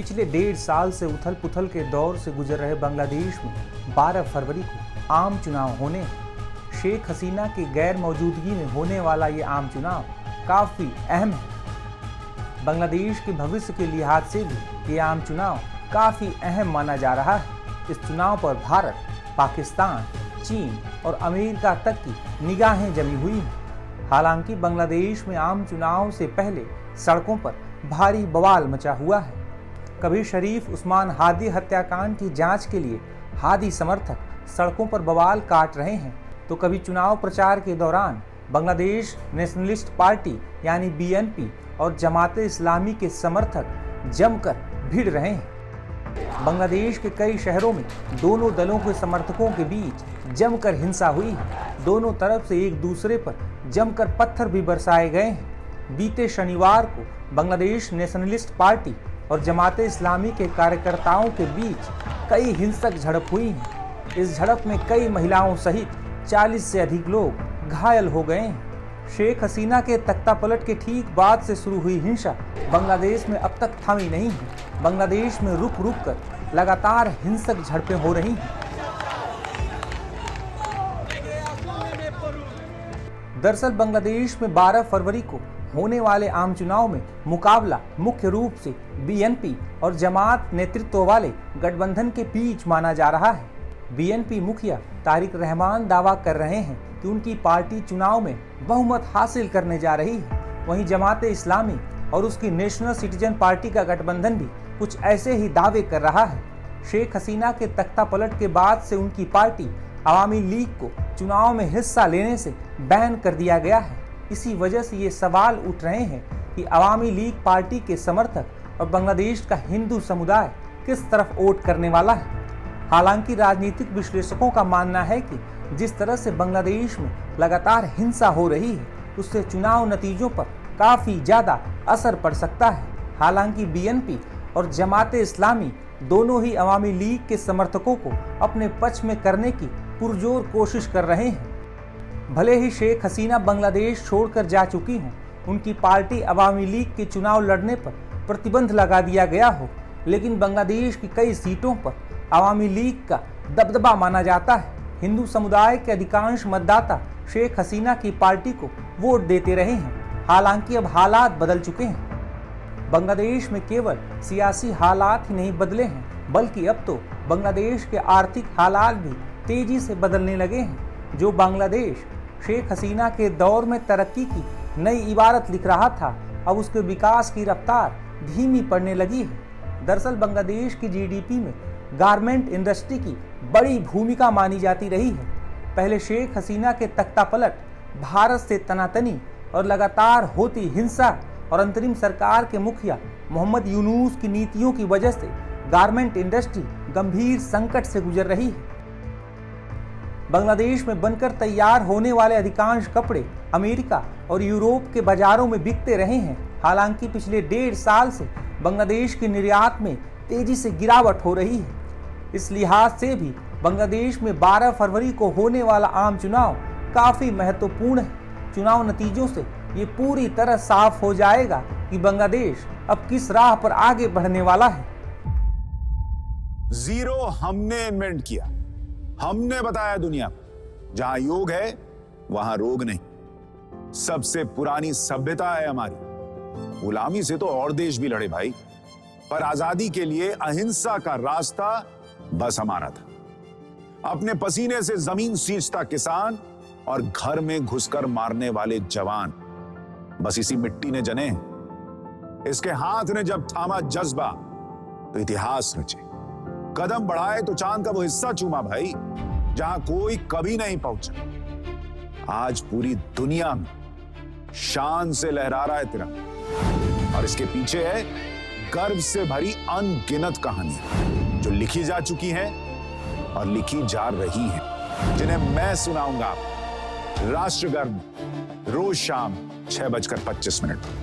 पिछले 1.5 साल से उथल पुथल के दौर से गुजर रहे बांग्लादेश में 12 फरवरी को आम चुनाव होने हैं। शेख हसीना की गैर मौजूदगी में होने वाला ये आम चुनाव काफ़ी अहम है। बांग्लादेश के भविष्य के लिहाज से भी ये आम चुनाव काफ़ी अहम माना जा रहा है। इस चुनाव पर भारत, पाकिस्तान, चीन और अमेरिका तक की निगाहें जमी हुई हैं। हालांकि बांग्लादेश में आम चुनाव से पहले सड़कों पर भारी बवाल मचा हुआ है। कभी शरीफ उस्मान हादी हत्याकांड की जांच के लिए हादी समर्थक सड़कों पर बवाल काट रहे हैं, तो कभी चुनाव प्रचार के दौरान बांग्लादेश नेशनलिस्ट पार्टी यानी बीएनपी और जमाते इस्लामी के समर्थक जमकर भिड़ रहे हैं। बांग्लादेश के कई शहरों में दोनों दलों के समर्थकों के बीच जमकर हिंसा हुई है। दोनों तरफ से एक दूसरे पर जमकर पत्थर भी बरसाए गए हैं। बीते शनिवार को बांग्लादेश नेशनलिस्ट पार्टी और जमाते इस्लामी के कार्यकर्ताओं के बीच कई हिंसक झड़प हुई हैं। इस झड़प में कई महिलाओं सहित 40 से अधिक लोग घायल हो गए हैं। शेख हसीना के तख्तापलट के ठीक बाद से शुरू हुई हिंसा बांग्लादेश में अब तक थमी नहीं है। बांग्लादेश में रुक रुक कर लगातार हिंसक झड़पें हो रही हैं। दरअसल बांग्लादेश में 12 फरवरी को होने वाले आम चुनाव में मुकाबला मुख्य रूप से बीएनपी और जमात नेतृत्व वाले गठबंधन के बीच माना जा रहा है। बीएनपी मुखिया तारिक रहमान दावा कर रहे हैं कि उनकी पार्टी चुनाव में बहुमत हासिल करने जा रही है। वहीं जमाते इस्लामी और उसकी नेशनल सिटीजन पार्टी का गठबंधन भी कुछ ऐसे ही दावे कर रहा है। शेख हसीना के तख्तापलट के बाद से उनकी पार्टी अवामी लीग को चुनाव में हिस्सा लेने से बैन कर दिया गया है। इसी वजह से ये सवाल उठ रहे हैं कि अवामी लीग पार्टी के समर्थक और बांग्लादेश का हिंदू समुदाय किस तरफ वोट करने वाला है। हालांकि राजनीतिक विश्लेषकों का मानना है कि जिस तरह से बांग्लादेश में लगातार हिंसा हो रही है, उससे चुनाव नतीजों पर काफ़ी ज़्यादा असर पड़ सकता है। हालांकि बीएनपी और जमाते इस्लामी दोनों ही अवामी लीग के समर्थकों को अपने पक्ष में करने की पुरजोर कोशिश कर रहे हैं। भले ही शेख हसीना बांग्लादेश छोड़कर जा चुकी हों, उनकी पार्टी अवामी लीग के चुनाव लड़ने पर प्रतिबंध लगा दिया गया हो, लेकिन बांग्लादेश की कई सीटों पर अवामी लीग का दबदबा माना जाता है। हिंदू समुदाय के अधिकांश मतदाता शेख हसीना की पार्टी को वोट देते रहे हैं। हालांकि अब हालात बदल चुके हैं। बांग्लादेश में केवल सियासी हालात ही नहीं बदले हैं, बल्कि अब तो बांग्लादेश के आर्थिक हालात भी तेजी से बदलने लगे हैं। जो बांग्लादेश शेख हसीना के दौर में तरक्की की नई इबारत लिख रहा था, अब उसके विकास की रफ्तार धीमी पड़ने लगी है। दरअसल बांग्लादेश की जीडीपी में गारमेंट इंडस्ट्री की बड़ी भूमिका मानी जाती रही है। पहले शेख हसीना के तख्तापलट, भारत से तनातनी और लगातार होती हिंसा और अंतरिम सरकार के मुखिया मोहम्मद यूनुस की नीतियों की वजह से गारमेंट इंडस्ट्री गंभीर संकट से गुजर रही है। बांग्लादेश में बनकर तैयार होने वाले अधिकांश कपड़े अमेरिका और यूरोप के बाजारों में बिकते रहे हैं। हालांकि पिछले 1.5 साल से बांग्लादेश के निर्यात में तेजी से गिरावट हो रही है। इस लिहाज से भी बांग्लादेश में 12 फरवरी को होने वाला आम चुनाव काफी महत्वपूर्ण है। चुनाव नतीजों से ये पूरी तरह साफ हो जाएगा कि बांग्लादेश अब किस राह पर आगे बढ़ने वाला है। जीरो हमने इन्वेंट किया, हमने बताया दुनिया को, जहां योग है वहां रोग नहीं। सबसे पुरानी सभ्यता है हमारी। गुलामी से तो और देश भी लड़े भाई, पर आजादी के लिए अहिंसा का रास्ता बस हमारा था। अपने पसीने से जमीन सींचता किसान और घर में घुसकर मारने वाले जवान, बस इसी मिट्टी ने जने हैं। इसके हाथ ने जब थामा जज्बा तो इतिहास रचे। कदम बढ़ाए तो चांद का वो हिस्सा चूमा भाई, जहां कोई कभी नहीं पहुंचा। आज पूरी दुनिया में शान से लहरा रहा है तिरंगा, और इसके पीछे है गर्व से भरी अनगिनत कहानियां जो लिखी जा चुकी हैं और लिखी जा रही हैं, जिन्हें मैं सुनाऊंगा राष्ट्रगर्व रोज शाम 6:25 पर।